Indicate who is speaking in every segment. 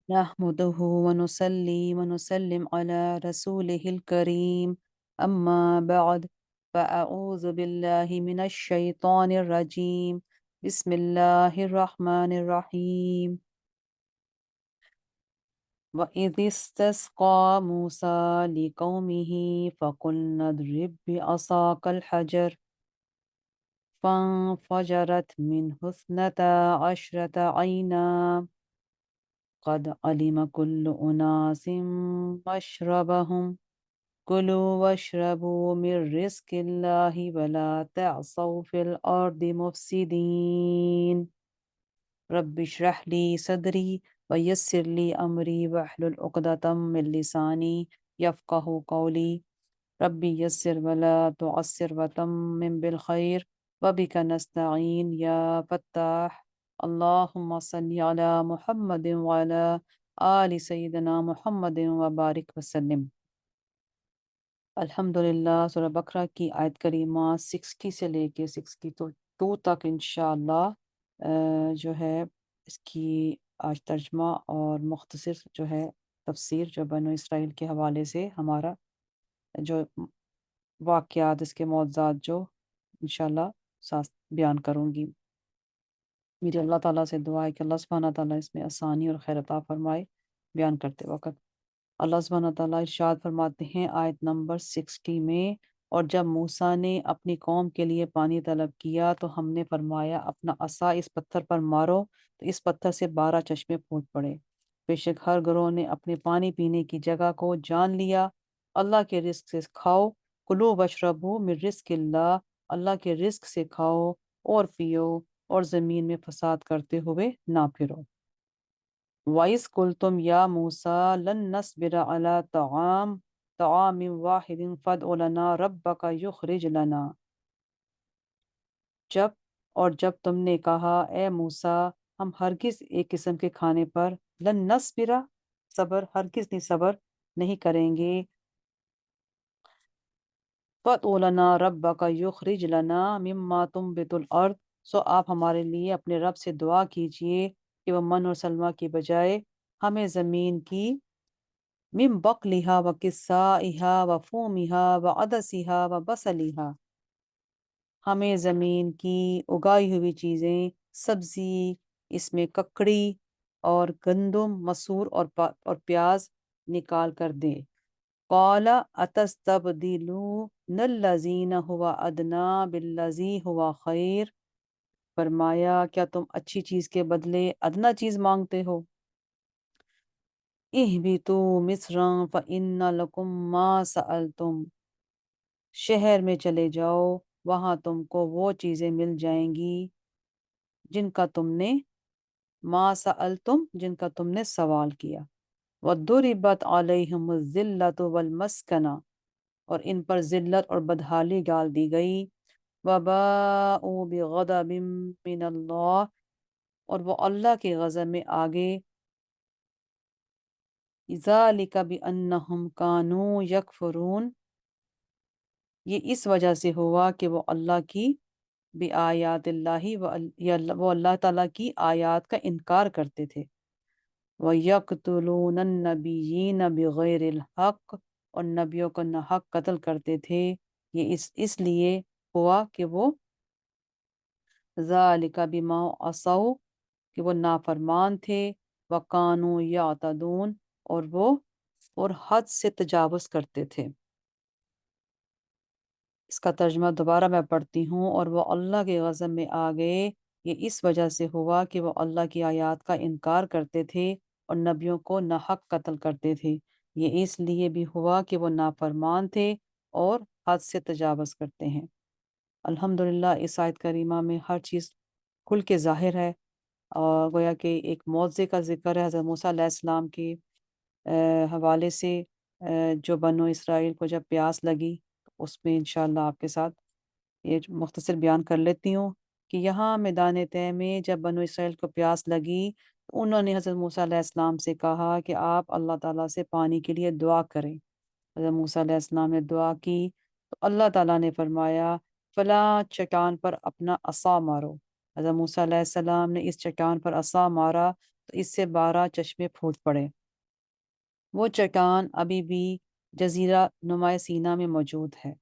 Speaker 1: نحمده ونصلي ونسلم على رسوله الكريم أما بعد فأعوذ بالله من الشيطان الرجيم بسم الله الرحمن الرحيم وإذ استسقى موسى لقومه فقلنا اضرب بعصاك الحجر فانفجرت منه اثنتا عشرة عينا قد علم كل أناس مشربهم كلوا واشربوا من رزق الله ولا تعصوا في الأرض مفسدين رب اشرح لي صدري ويسر لي أمري واحلل عقدة من لساني يفقه قولي ربي يسر ولا تعسر وتمم بالخير وبك نستعين يا فتاح اللهم صل على محمد وعلى آل سيدنا محمد وبارك وسلم الحمدللہ سورہ بقرہ کی آیت کریمہ 60 سے لے کے 62 تک انشاءاللہ جو ہے اس کی آج ترجمہ اور مختصر جو ہے تفسیر جو بنو اسرائیل کے حوالے سے ہمارا جو واقعات اس کے معجزات جو انشاءاللہ ساتھ بیان کروں گی۔ میری اللہ تعالیٰ سے دعا ہے کہ اللہ سبحانہ تعالیٰ اس میں آسانی اور خیر عطا فرمائے بیان کرتے وقت۔ اللہ سبحانہ تعالیٰ ارشاد فرماتے ہیں آیت نمبر 60 میں، اور جب موسیٰ نے اپنی قوم کے لیے پانی طلب کیا تو ہم نے فرمایا اپنا عصا اس پتھر پر مارو تو اس پتھر سے 12 چشمے پھوٹ پڑے۔ بے شک ہر گروہ نے اپنے پانی پینے کی جگہ کو جان لیا۔ اللہ کے رزق سے کھاؤ، کلو وشربو من رزق اللہ، اللہ کے رزق سے کھاؤ اور پیو اور زمین میں فساد کرتے ہوئے نہ پھرو۔ وَإِذْ قُلْتُمْ يَا مُوسَىٰ لَن نَّصْبِرَ عَلَىٰ طَعَامٍ وَاحِدٍ فَادْعُ لَنَا رَبَّكَ يُخْرِجْ لَنَا، جب تم نے کہا اے موسیٰ ہم ہرگز ایک قسم کے کھانے پر لن نصبر ہرگز نہیں صبر نہیں کریں گے، فَادْعُ لَنَا رَبَّكَ يُخْرِجْ لَنَا مِمَّا تُنبِتُ الْأَرْضُ، سو آپ ہمارے لیے اپنے رب سے دعا کیجئے کہ وہ من اور سلوہ کی بجائے ہمیں زمین کی من بقلها وقثائها وفومها وعدسها وبصلها، ہمیں زمین کی اگائی ہوئی چیزیں، سبزی، اس میں ککڑی اور گندم، مسور اور پیاز نکال کر دے۔ قال اتستبدلون الذین هو ادنی بالذی هو خیر، فرمایا کیا تم اچھی چیز کے بدلے ادنا چیز مانگتے ہو؟ اہبطوا مصرا فإن لکم ما سألتم، شہر میں چلے جاؤ وہاں تم کو وہ چیزیں مل جائیں گی جن کا تم نے ما سألتم جن کا تم نے سوال کیا۔ وَضُرِبَتْ عَلَيْهِمُ الذِّلَّةُ وَالْمَسْكَنَةُ، اور ان پر ذلت اور بدحالی ڈال دی گئی۔ وَبَاءُوا بِغَضَبٍ مِّنَ اللَّهِ، اور وہ اللہ کے غضب میں آگے۔ ذَلِكَ بِأَنَّهُمْ كَانُوا يَكْفُرُونَ، یہ اس وجہ سے ہوا کہ وہ اللہ کی بآیات اللہ وہ اللہ تعالیٰ کی آیات کا انکار کرتے تھے۔ وَيَقْتُلُونَ النَّبِيِّينَ بِغَيْرِ الْحَقِّ، اور نبیوں کو ناحق قتل کرتے تھے، یہ اس لیے ہوا کہ وہ ذَلِكَ بِمَا عَصَوْا، کہ وہ نافرمان تھے، وَكَانُوا يَعْتَدُونَ، اور حد سے تجاوز کرتے تھے۔ اس کا ترجمہ دوبارہ میں پڑھتی ہوں، اور وہ اللہ کے غضب میں آ گئے، یہ اس وجہ سے ہوا کہ وہ اللہ کی آیات کا انکار کرتے تھے اور نبیوں کو ناحق قتل کرتے تھے، یہ اس لیے بھی ہوا کہ وہ نافرمان تھے اور حد سے تجاوز کرتے ہیں۔ الحمدللہ اس آیت کریمہ میں ہر چیز کھل کے ظاہر ہے، اور گویا کہ ایک معجزے کا ذکر ہے حضرت موسیٰ علیہ السلام کے حوالے سے، جو بنو اسرائیل کو جب پیاس لگی تو اس میں انشاءاللہ آپ کے ساتھ یہ مختصر بیان کر لیتی ہوں کہ یہاں میدان طے میں جب بنو اسرائیل کو پیاس لگی تو انہوں نے حضرت موسیٰ علیہ السلام سے کہا کہ آپ اللہ تعالیٰ سے پانی کے لیے دعا کریں۔ حضرت موسیٰ علیہ السلام نے دعا کی تو اللہ تعالیٰ نے فرمایا فلاں چٹان پر اپنا عصا مارو۔ حضرت موسیٰ علیہ السلام نے اس چٹان پر عصا مارا تو اس سے 12 چشمے پھوٹ پڑے۔ وہ چٹان ابھی بھی جزیرہ نما سینا میں موجود ہے،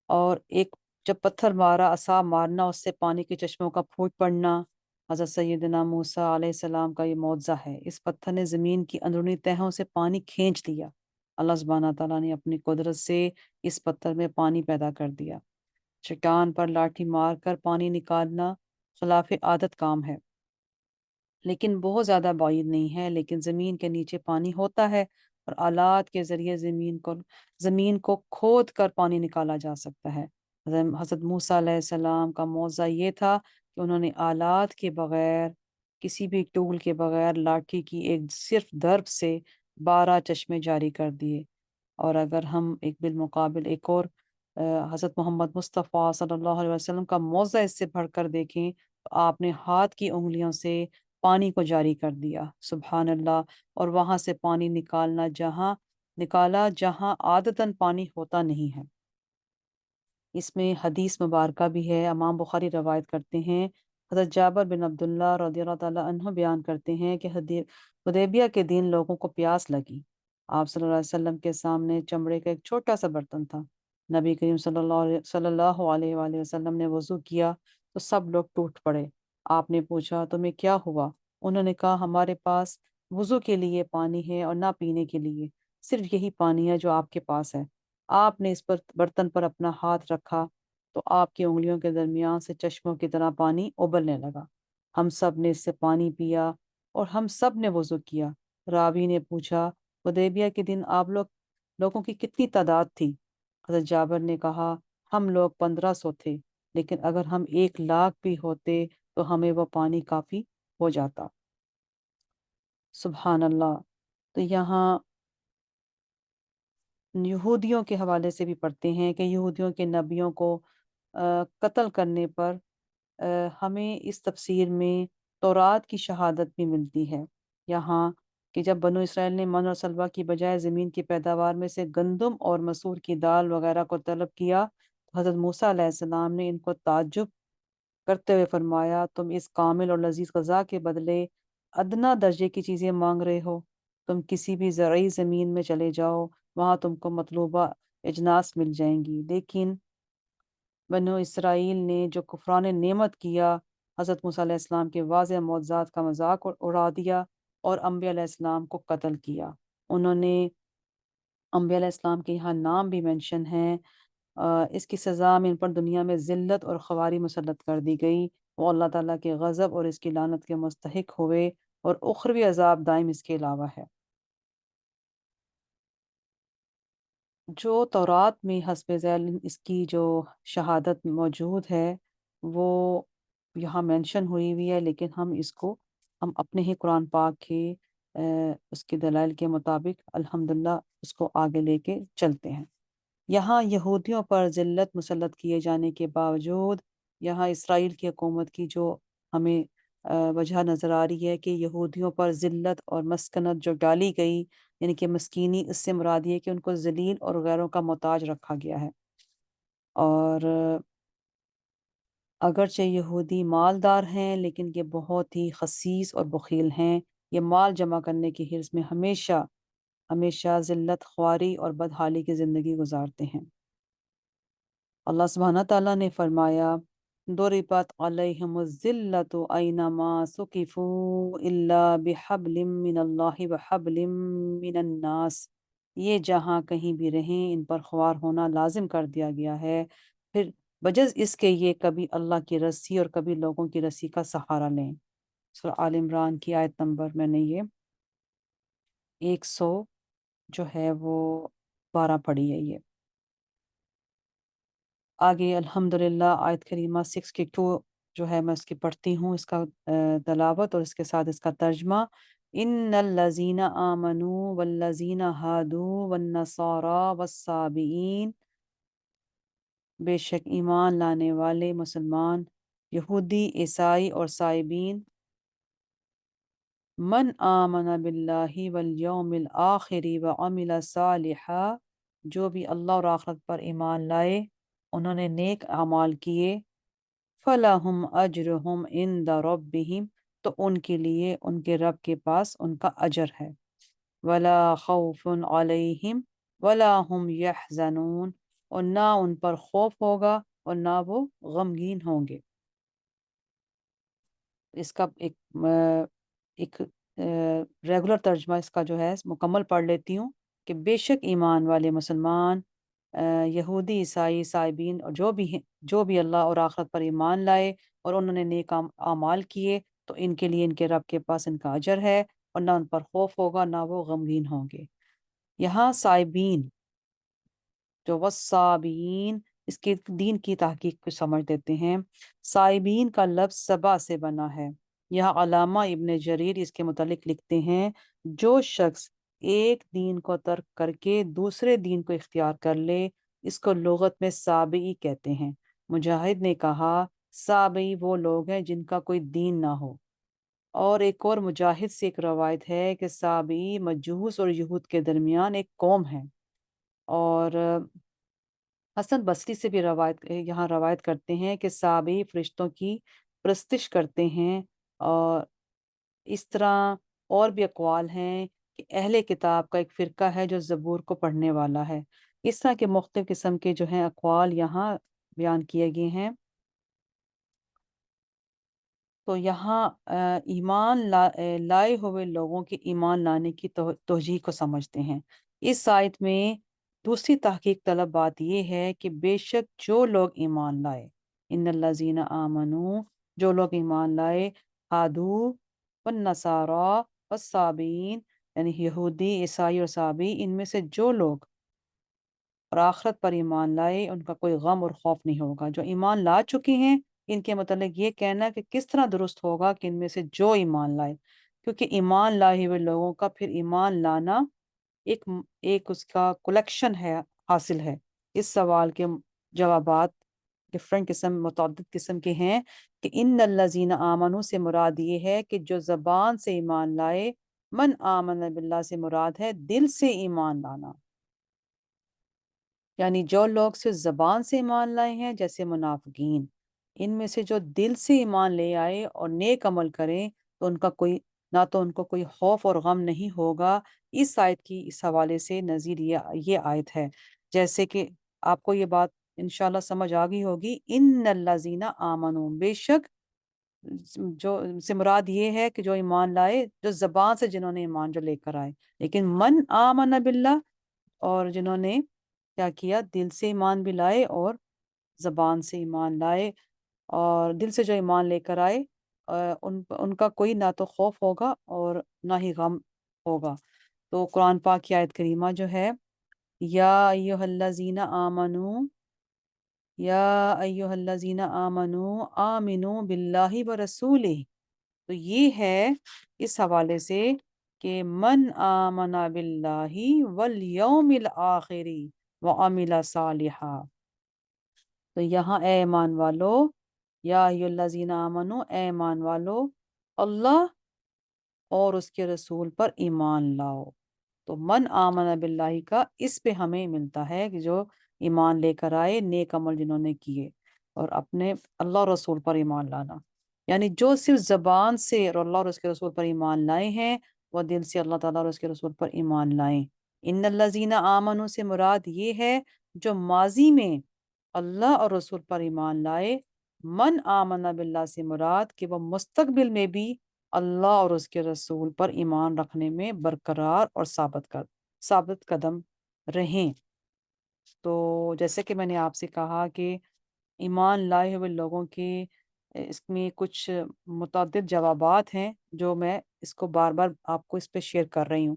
Speaker 1: اور ایک جب پتھر مارا، عصا مارنا، اس سے پانی کے چشموں کا پھوٹ پڑنا حضرت سیدنا موسیٰ علیہ السلام کا یہ معجزہ ہے۔ اس پتھر نے زمین کی اندرونی تہوں سے پانی کھینچ لیا۔ اللہ سبحانہ تعالیٰ نے اپنی قدرت سے اس پتھر میں پانی پیدا کر دیا۔ چٹان پر لاٹھی مار کر پانی نکالنا خلاف عادت کام ہے، لیکن بہت زیادہ بعید نہیں ہے۔ لیکن زمین کے نیچے پانی ہوتا ہے، اور آلات کے ذریعے زمین کو کھود کر پانی نکالا جا سکتا ہے۔ حضرت موسیٰ علیہ السلام کا معجزہ یہ تھا کہ انہوں نے آلات کے بغیر، کسی بھی ٹول کے بغیر، لاٹھی کی ایک صرف ضرب سے 12 چشمے جاری کر دیے۔ اور اگر ہم ایک بالمقابل ایک اور حضرت محمد مصطفیٰ صلی اللہ علیہ وسلم کا معجزہ اس سے بڑھ کر دیکھیں، تو آپ نے ہاتھ کی انگلیوں سے پانی کو جاری کر دیا، سبحان اللہ، اور وہاں سے پانی نکالا جہاں عادتاً پانی ہوتا نہیں ہے۔ اس میں حدیث مبارکہ بھی ہے، امام بخاری روایت کرتے ہیں، حضرت جابر بن عبداللہ رضی اللہ تعالیٰ عنہ بیان کرتے ہیں کہ حدیبیہ کے دن لوگوں کو پیاس لگی۔ آپ صلی اللہ علیہ وسلم کے سامنے چمڑے کا ایک چھوٹا سا برتن تھا۔ نبی کریم صلی اللہ علیہ وآلہ وسلم نے وضو کیا تو سب لوگ ٹوٹ پڑے۔ آپ نے پوچھا تمہیں کیا ہوا؟ انہوں نے کہا ہمارے پاس وضو کے لیے پانی ہے اور نہ پینے کے لیے، صرف یہی پانی ہے جو آپ کے پاس ہے۔ آپ نے اس پر برتن پر اپنا ہاتھ رکھا تو آپ کی انگلیوں کے درمیان سے چشموں کی طرح پانی ابلنے لگا۔ ہم سب نے اس سے پانی پیا اور ہم سب نے وضو کیا۔ راوی نے پوچھا حدیبیہ کے دن آپ لوگوں کی کتنی تعداد تھی؟ حضرت جابر نے کہا ہم لوگ 1500 تھے، لیکن اگر ہم 1,00,000 بھی ہوتے تو ہمیں وہ پانی کافی ہو جاتا۔ سبحان اللہ۔ تو یہاں یہودیوں کے حوالے سے بھی پڑھتے ہیں کہ یہودیوں کے نبیوں کو قتل کرنے پر ہمیں اس تفسیر میں تورات کی شہادت بھی ملتی ہے یہاں، کہ جب بنو اسرائیل نے من اور سلوہ کی بجائے زمین کی پیداوار میں سے گندم اور مسور کی دال وغیرہ کو طلب کیا، تو حضرت موسیٰ علیہ السلام نے ان کو تعجب کرتے ہوئے فرمایا تم اس کامل اور لذیذ غذا کے بدلے ادنا درجے کی چیزیں مانگ رہے ہو۔ تم کسی بھی زرعی زمین میں چلے جاؤ، وہاں تم کو مطلوبہ اجناس مل جائیں گی، لیکن بنو اسرائیل نے جو کفران نعمت کیا، حضرت موسیٰ علیہ السلام کے واضح معجزات کا مذاق اڑا دیا اور انبیاء علیہ السلام کو قتل کیا۔ انہوں نے انبیاء علیہ السلام کے یہاں نام بھی منشن ہیں۔ اس کی سزا میں ان پر دنیا میں ذلت اور خواری مسلط کر دی گئی، وہ اللہ تعالیٰ کے غضب اور اس کی لعنت کے مستحق ہوئے، اور اخروی عذاب دائم اس کے علاوہ ہے۔ جو تورات میں حسب ذیل اس کی جو شہادت موجود ہے وہ یہاں مینشن ہوئی ہے، لیکن ہم اپنے ہی قرآن پاک کے اس کے دلائل کے مطابق الحمدللہ اس کو آگے لے کے چلتے ہیں۔ یہاں یہودیوں پر ذلت مسلط کیے جانے کے باوجود یہاں اسرائیل کی حکومت کی جو ہمیں وجہ نظر آ رہی ہے کہ یہودیوں پر ذلت اور مسکنت جو ڈالی گئی، یعنی کہ مسکینی، اس سے مراد یہ ہے کہ ان کو ذلیل اور غیروں کا محتاج رکھا گیا ہے۔ اور اگرچہ یہودی مالدار ہیں، لیکن یہ بہت ہی خسیس اور بخیل ہیں۔ یہ مال جمع کرنے کی حرص میں ہمیشہ ذلت خواری اور بدحالی کی زندگی گزارتے ہیں۔ اللہ سبحانہ تعالیٰ نے فرمایا ضربت علیہم الذلۃ اینما ثقفوا الا بحبل من اللہ وحبل من الناس، یہ جہاں کہیں بھی رہیں ان پر خوار ہونا لازم کر دیا گیا ہے، پھر بجز اس کے یہ کبھی اللہ کی رسی اور کبھی لوگوں کی رسی کا سہارا لیں۔ سورہ آل عمران کی آیت نمبر میں نے یہ 100 جو ہے وہ 12 پڑھی ہے۔ یہ آگے الحمدللہ آیت کریمہ 62 جو ہے میں اس کی پڑھتی ہوں، اس کا تلاوت اور اس کے ساتھ اس کا ترجمہ۔ ان الذین آمنوا والذین ہادوا والنصارى والصابئین، بے شک ایمان لانے والے مسلمان، یہودی، عیسائی اور سائبین، من آمن باللہ والیوم الآخر وعمل صالحا، جو بھی اللہ اور آخرت پر ایمان لائے، انہوں نے نیک اعمال کیے، فَلَهُمْ أَجْرُهُمْ عِنْدَ رَبِّهِمْ، تو ان کے لیے ان کے رب کے پاس ان کا اجر ہے۔ ولا خوف علیہم ولا هم یحزنون، اور نہ ان پر خوف ہوگا اور نہ وہ غمگین ہوں گے۔ اس کا ایک ریگولر ترجمہ اس کا جو ہے مکمل پڑھ لیتی ہوں کہ بے شک ایمان والے مسلمان، یہودی، عیسائی، سائبین اور جو بھی اللہ اور آخرت پر ایمان لائے اور انہوں نے نیک اعمال کیے، تو ان کے لیے ان کے رب کے پاس ان کا اجر ہے، اور نہ ان پر خوف ہوگا نہ وہ غمگین ہوں گے۔ یہاں سائبین جو وصابین، اس کے دین کی تحقیق کو سمجھ دیتے ہیں۔ سائبین کا لفظ سبا سے بنا ہے۔ یہاں علامہ ابن جریر اس کے متعلق لکھتے ہیں، جو شخص ایک دین کو ترک کر کے دوسرے دین کو اختیار کر لے، اس کو لغت میں سابئی کہتے ہیں۔ مجاہد نے کہا سابئی وہ لوگ ہیں جن کا کوئی دین نہ ہو۔ اور ایک اور مجاہد سے ایک روایت ہے کہ سابئی مجوس اور یہود کے درمیان ایک قوم ہے۔ اور حسن بصری سے بھی یہاں روایت کرتے ہیں کہ سابئی فرشتوں کی پرستش کرتے ہیں، اور اس طرح اور بھی اقوال ہیں کہ اہل کتاب کا ایک فرقہ ہے جو زبور کو پڑھنے والا ہے۔ اس طرح کے مختلف قسم کے جو ہیں اقوال یہاں بیان کیے گئے ہیں۔ تو یہاں ایمان لائے ہوئے لوگوں کے ایمان لانے کی توجیہ کو سمجھتے ہیں۔ اس آیت میں دوسری تحقیق طلب بات یہ ہے کہ بے شک جو لوگ ایمان لائے، ان الذین آمنو، جو لوگ ایمان لائے، ہادو والنصارى والصابین، یعنی یہودی، عیسائی اور صابی، ان میں سے جو لوگ اور آخرت پر ایمان لائے، ان کا کوئی غم اور خوف نہیں ہوگا۔ جو ایمان لا چکے ہیں، ان کے متعلق یہ کہنا کہ کس طرح درست ہوگا کہ ان میں سے جو ایمان لائے، کیونکہ ایمان لائے ہوئے لوگوں کا پھر ایمان لانا ایک ایک اس کا کلیکشن ہے، حاصل ہے۔ اس سوال کے جوابات ڈفرینٹ قسم، متعدد قسم کے ہیں کہ ان الذین آمنو سے مراد یہ ہے کہ جو زبان سے ایمان لائے، من آمن باللہ سے مراد ہے دل سے ایمان لانا، یعنی جو لوگ صرف زبان سے ایمان لائے ہیں جیسے منافقین، ان میں سے جو دل سے ایمان لے آئے اور نیک عمل کریں تو ان کا کوئی نہ تو ان کو کوئی خوف اور غم نہیں ہوگا۔ اس آیت کی اس حوالے سے نظیر یہ آیت ہے، جیسے کہ آپ کو یہ بات انشاءاللہ سمجھ آ گئی ہوگی، ان الذین آمنو، بے شک جو سے مراد یہ ہے کہ جو ایمان لائے، جو زبان سے جنہوں نے ایمان جو لے کر آئے، لیکن من آمن باللہ، اور جنہوں نے کیا کیا، دل سے ایمان بھی لائے اور زبان سے ایمان لائے، اور دل سے جو ایمان لے کر آئے، ان کا کوئی نہ تو خوف ہوگا اور نہ ہی غم ہوگا۔ تو قرآن پاک کی آیت کریمہ جو ہے، یا ایہا الذین آمنو، یا ایہا الذین آمنو آمنو باللہ ورسولہ، تو یہ ہے اس حوالے سے کہ من آمن باللہ والیوم الآخر وعمل صالحا، تو یہاں اے ایمان والو، یا ایھا الذین آمنو، اے ایمان والو، اللہ اور اس کے رسول پر ایمان لاؤ۔ تو من آمن باللہ کا اس پہ ہمیں ملتا ہے کہ جو ایمان لے کر آئے، نیک عمل جنہوں نے کیے، اور اپنے اللہ اور رسول پر ایمان لانا، یعنی جو صرف زبان سے اور اللہ اور اس کے رسول پر ایمان لائے ہیں، وہ دل سے اللہ تعالیٰ اور اس کے رسول پر ایمان لائیں۔ ان الذین آمنو سے مراد یہ ہے جو ماضی میں اللہ اور رسول پر ایمان لائے۔ من آمن باللہ سے مراد کہ وہ مستقبل میں بھی اللہ اور اس کے رسول پر ایمان رکھنے میں برقرار اور ثابت قدم رہیں۔ تو جیسے کہ میں نے آپ سے کہا کہ ایمان لائے ہوئے لوگوں کے اس میں کچھ متعدد جوابات ہیں، جو میں اس کو بار بار آپ کو اس پہ شیئر کر رہی ہوں۔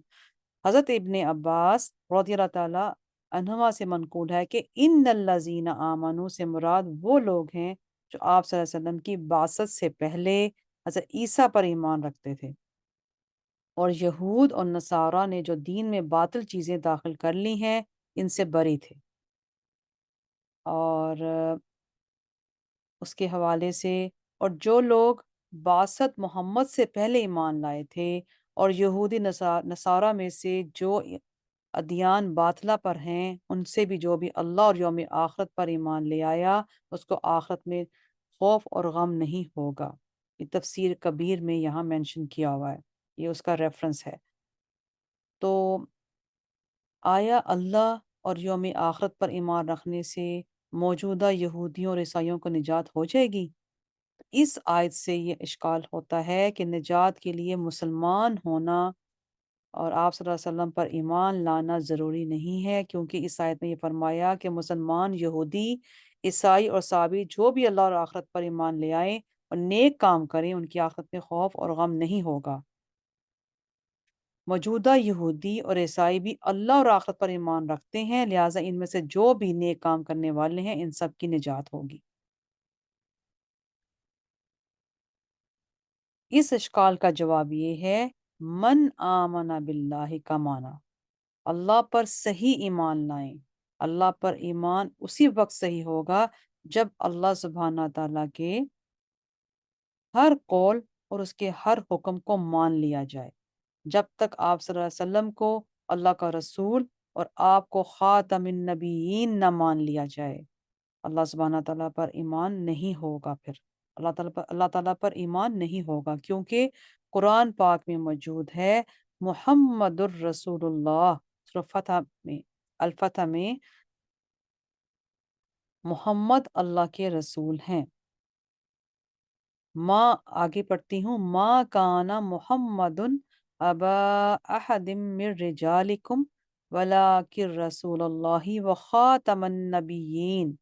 Speaker 1: حضرت ابن عباس رضی اللہ تعالیٰ عنہما سے منقول ہے کہ ان الذین آمنو سے مراد وہ لوگ ہیں جو آپ صلی اللہ علیہ وسلم کی بعثت سے پہلے حضرت عیسیٰ پر ایمان رکھتے تھے، اور یہود اور نصارہ نے جو دین میں باطل چیزیں داخل کر لی ہیں ان سے بری تھے۔ اور اس کے حوالے سے، اور جو لوگ بعثت محمد سے پہلے ایمان لائے تھے، اور یہودی نصارہ میں سے جو ادیان باطلہ پر ہیں، ان سے بھی جو بھی اللہ اور یوم آخرت پر ایمان لے آیا، اس کو آخرت میں خوف اور غم نہیں ہوگا۔ یہ تفسیر کبیر میں یہاں مینشن کیا ہوا ہے، یہ اس کا ریفرنس ہے۔ تو آیا اللہ اور یوم آخرت پر ایمان رکھنے سے موجودہ یہودیوں اور عیسائیوں کو نجات ہو جائے گی؟ اس آیت سے یہ اشکال ہوتا ہے کہ نجات کے لیے مسلمان ہونا اور آپ صلی اللہ علیہ وسلم پر ایمان لانا ضروری نہیں ہے، کیونکہ اس آیت میں یہ فرمایا کہ مسلمان، یہودی، عیسائی اور صابی جو بھی اللہ اور آخرت پر ایمان لے آئیں اور نیک کام کریں، ان کی آخرت میں خوف اور غم نہیں ہوگا۔ موجودہ یہودی اور عیسائی بھی اللہ اور آخرت پر ایمان رکھتے ہیں، لہٰذا ان میں سے جو بھی نیک کام کرنے والے ہیں ان سب کی نجات ہوگی۔ اس اشکال کا جواب یہ ہے، من آمن باللہ کا معنی اللہ پر صحیح ایمان لائیں۔ اللہ پر ایمان اسی وقت صحیح ہوگا جب اللہ سبحانہ تعالیٰ کے ہر قول اور اس کے ہر حکم کو مان لیا جائے۔ جب تک آپ صلی اللہ علیہ وسلم کو اللہ کا رسول اور آپ کو خاتم النبیین نہ مان لیا جائے، اللہ سبحانہ تعالیٰ پر ایمان نہیں ہوگا۔ پھر اللہ تعالیٰ پر ایمان نہیں ہوگا، کیونکہ قرآن پاک میں موجود ہے محمد الرسول اللہ، سورہ الفتح میں محمد اللہ کے رسول ہیں۔ ماں آگے پڑھتی ہوں، ما کانا محمد ابا احد من رجالکم ولکن رسول اللہ وخاتم النبیین۔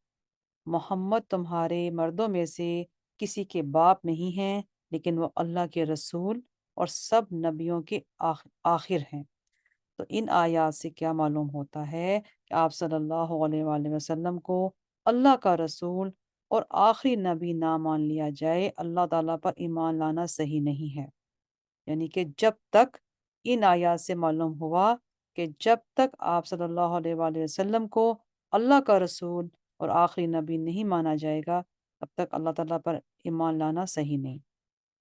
Speaker 1: محمد تمہارے مردوں میں سے کسی کے باپ نہیں ہیں، لیکن وہ اللہ کے رسول اور سب نبیوں کے آخر ہیں۔ تو ان آیات سے کیا معلوم ہوتا ہے کہ آپ صلی اللہ علیہ وآلہ وسلم کو اللہ کا رسول اور آخری نبی نہ مان لیا جائے، اللہ تعالیٰ پر ایمان لانا صحیح نہیں ہے۔ یعنی کہ جب تک ان آیات سے معلوم ہوا کہ جب تک آپ صلی اللہ علیہ وآلہ وسلم کو اللہ کا رسول اور آخری نبی نہیں مانا جائے گا، تب تک اللہ تعالیٰ پر ایمان لانا صحیح نہیں۔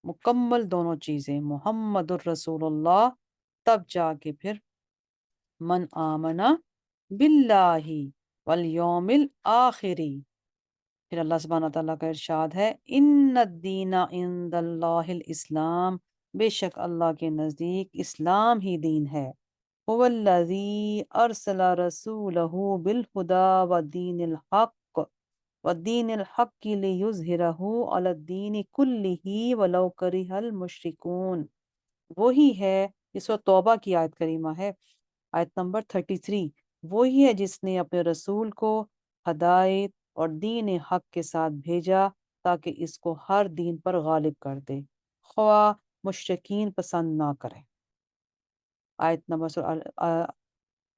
Speaker 1: مکمل دونوں چیزیں محمد الرسول اللہ، تب جا کے پھر من آمنا باللہ والیوم الآخری۔ پھر اللہ سبحانہ تعالیٰ کا ارشاد ہے، ان الدین عند اللہ الاسلام، بے شک اللہ کے نزدیک اسلام ہی دین ہے۔ هو الذی ارسل رسولہ بالہدی ودین الحق ودین الحق لیظہرہ علی الدین کلہ ولو کرہ المشرکون۔ وہی ہے، یہ سورۃ توبہ کی آیت کریمہ ہے، آیت نمبر 33۔ وہی ہے جس نے اپنے رسول کو ہدایت اور دین حق کے ساتھ بھیجا تاکہ اس کو ہر دین پر غالب کر دے، خواہ مشرکین پسند نہ کریں۔ آیت نمبر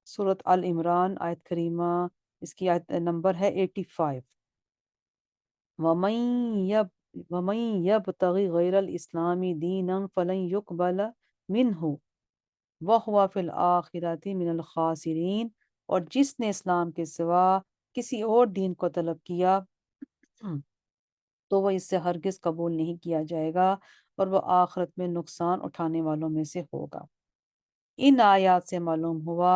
Speaker 1: سورۃ آل عمران آیت کریمہ، اس کی آیت نمبر ہے 85۔ وَمَن يَبْتَغِ غَيْرَ الْإِسْلَامِ دِينًا فَلَن يُقْبَلَ مِنْهُ وَهُوَ فِي الْآخِرَةِ مِنَ الْخَاسِرِينَ۔ اور جس نے اسلام کے سوا کسی اور دین کو طلب کیا تو وہ اس سے ہرگز قبول نہیں کیا جائے گا اور وہ آخرت میں نقصان اٹھانے والوں میں سے ہوگا۔ ان آیات سے معلوم ہوا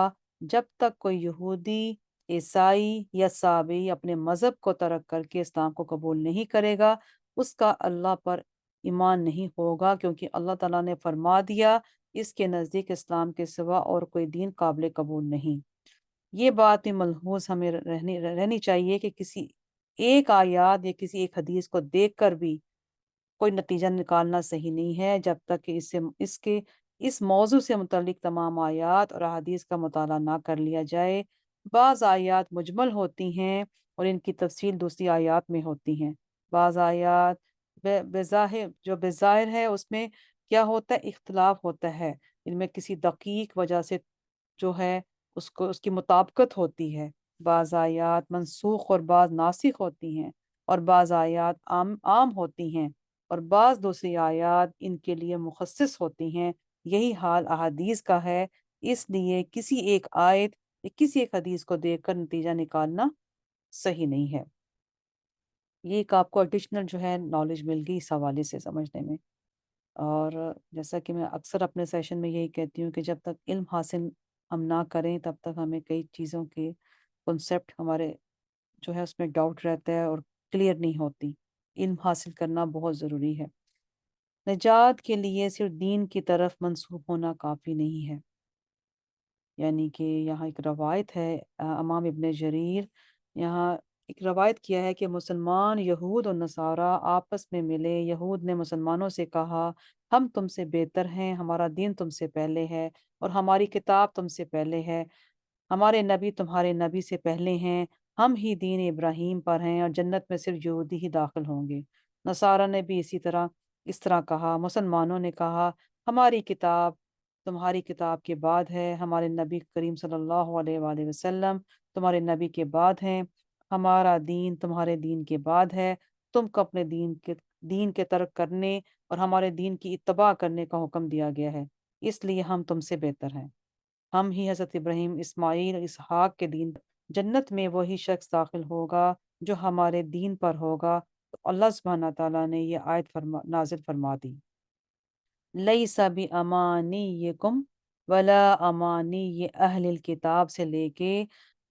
Speaker 1: جب تک کوئی یہودی، عیسائی یا صابئی اپنے مذہب کو ترک کر کے اسلام کو قبول نہیں کرے گا، اس کا اللہ پر ایمان نہیں ہوگا، کیونکہ اللہ تعالیٰ نے فرما دیا اس کے نزدیک اسلام کے سوا اور کوئی دین قابل قبول نہیں۔ یہ بات بھی ملحوظ ہمیں رہنی چاہیے کہ کسی ایک آیات یا کسی ایک حدیث کو دیکھ کر بھی کوئی نتیجہ نکالنا صحیح نہیں ہے، جب تک کہ اس موضوع سے متعلق تمام آیات اور احادیث کا مطالعہ نہ کر لیا جائے۔ بعض آیات مجمل ہوتی ہیں اور ان کی تفصیل دوسری آیات میں ہوتی ہیں۔ بعض آیات بظاہر ہے اس میں کیا ہوتا ہے، اختلاف ہوتا ہے، ان میں کسی دقیق وجہ سے جو ہے اس کی مطابقت ہوتی ہے۔ بعض آیات منسوخ اور بعض ناسخ ہوتی ہیں، اور بعض آیات عام ہوتی ہیں، اور بعض دوسری آیات ان کے لیے مخصص ہوتی ہیں۔ یہی حال احادیث کا ہے، اس لیے کسی ایک آیت یا کسی ایک حدیث کو دیکھ کر نتیجہ نکالنا صحیح نہیں ہے۔ یہ ایک آپ کو ایڈیشنل جو ہے نالج مل گئی اس حوالے سے سمجھنے میں۔ اور جیسا کہ میں اکثر اپنے سیشن میں یہی کہتی ہوں کہ جب تک علم حاصل ہم نہ کریں تب تک ہمیں کئی چیزوں کے کنسیپٹ ہمارے جو ہے اس میں ڈاؤٹ رہتا ہے اور کلیئر نہیں ہوتی۔ علم حاصل کرنا بہت ضروری ہے۔ نجات کے لیے صرف دین کی طرف منسوب ہونا کافی نہیں ہے۔ یعنی کہ یہاں ایک روایت ہے، امام ابن جریر یہاں ایک روایت کیا ہے کہ مسلمان یہود اور نصارہ آپس میں ملے، یہود نے مسلمانوں سے کہا ہم تم سے بہتر ہیں، ہمارا دین تم سے پہلے ہے اور ہماری کتاب تم سے پہلے ہے، ہمارے نبی تمہارے نبی سے پہلے ہیں، ہم ہی دین ابراہیم پر ہیں اور جنت میں صرف یہودی ہی داخل ہوں گے۔ نصارہ نے بھی اس طرح کہا، مسلمانوں نے کہا ہماری کتاب تمہاری کتاب کے بعد ہے، ہمارے نبی کریم صلی اللہ علیہ وآلہ وسلم تمہارے نبی کے بعد ہیں، ہمارا دین تمہارے دین کے بعد ہے، تم کو اپنے دین کے ترک کرنے اور ہمارے دین کی اتباع کرنے کا حکم دیا گیا ہے، اس لیے ہم تم سے بہتر ہیں، ہم ہی حضرت ابراہیم اسماعیل اور اسحاق کے دین، جنت میں وہی شخص داخل ہوگا جو ہمارے دین پر ہوگا۔ تو اللہ سبحانہ تعالیٰ نے یہ آیت نازل فرما دی، لیس بِأَمَانِيِّكُمْ ولا امانی اہل الکتاب سے لے کے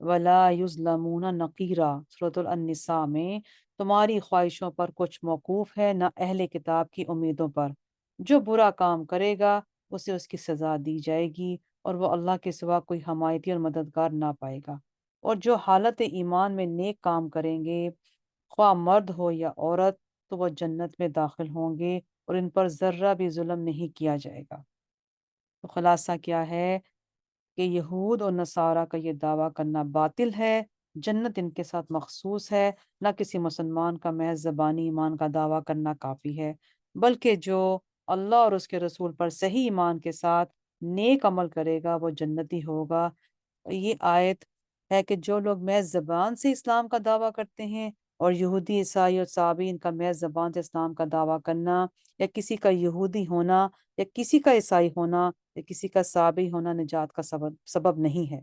Speaker 1: ولا یظلمون نقیرہ سورۃ النساء میں، تمہاری خواہشوں پر کچھ موقوف ہے نہ اہل کتاب کی امیدوں پر، جو برا کام کرے گا اسے اس کی سزا دی جائے گی اور وہ اللہ کے سوا کوئی حمایتی اور مددگار نہ پائے گا، اور جو حالت ایمان میں نیک کام کریں گے خواہ مرد ہو یا عورت تو وہ جنت میں داخل ہوں گے اور ان پر ذرہ بھی ظلم نہیں کیا جائے گا۔ تو خلاصہ کیا ہے کہ یہود اور نصارہ کا یہ دعویٰ کرنا باطل ہے، جنت ان کے ساتھ مخصوص ہے، نہ کسی مسلمان کا محض زبانی ایمان کا دعویٰ کرنا کافی ہے، بلکہ جو اللہ اور اس کے رسول پر صحیح ایمان کے ساتھ نیک عمل کرے گا وہ جنتی ہوگا۔ یہ آیت ہے کہ جو لوگ محض زبان سے اسلام کا دعویٰ کرتے ہیں، اور یہودی عیسائی اور صابئین کا محض زبان سے اسلام کا دعویٰ کرنا یا کسی کا یہودی ہونا یا کسی کا عیسائی ہونا یا کسی کا صابئی ہونا نجات کا سبب نہیں ہے۔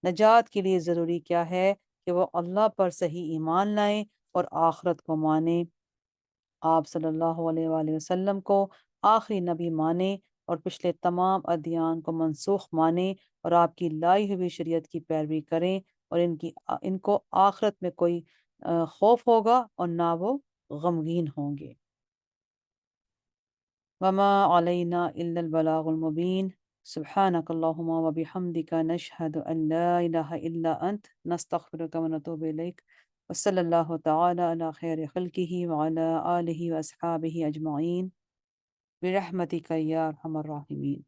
Speaker 1: نجات کے لیے ضروری کیا ہے کہ وہ اللہ پر صحیح ایمان لائیں اور آخرت کو مانیں، آپ صلی اللہ علیہ وآلہ وسلم کو آخری نبی مانیں اور پچھلے تمام ادیان کو منسوخ مانیں اور آپ کی لائی ہوئی شریعت کی پیروی کریں، اور ان کو آخرت میں کوئی خوف ہوگا اور نہ وہ غمگین ہوں گے۔ وما علینا الا البلاغ المبین، سبحانک اللہم وبحمدک نشہد ان لا الہ الا انت نستغفرک ونتوب الیک، وصلی اللہ تعالی علی خیر خلقہ وعلی آلہ واصحابہ اجمعین برحمتک یا ارحم الراحمین۔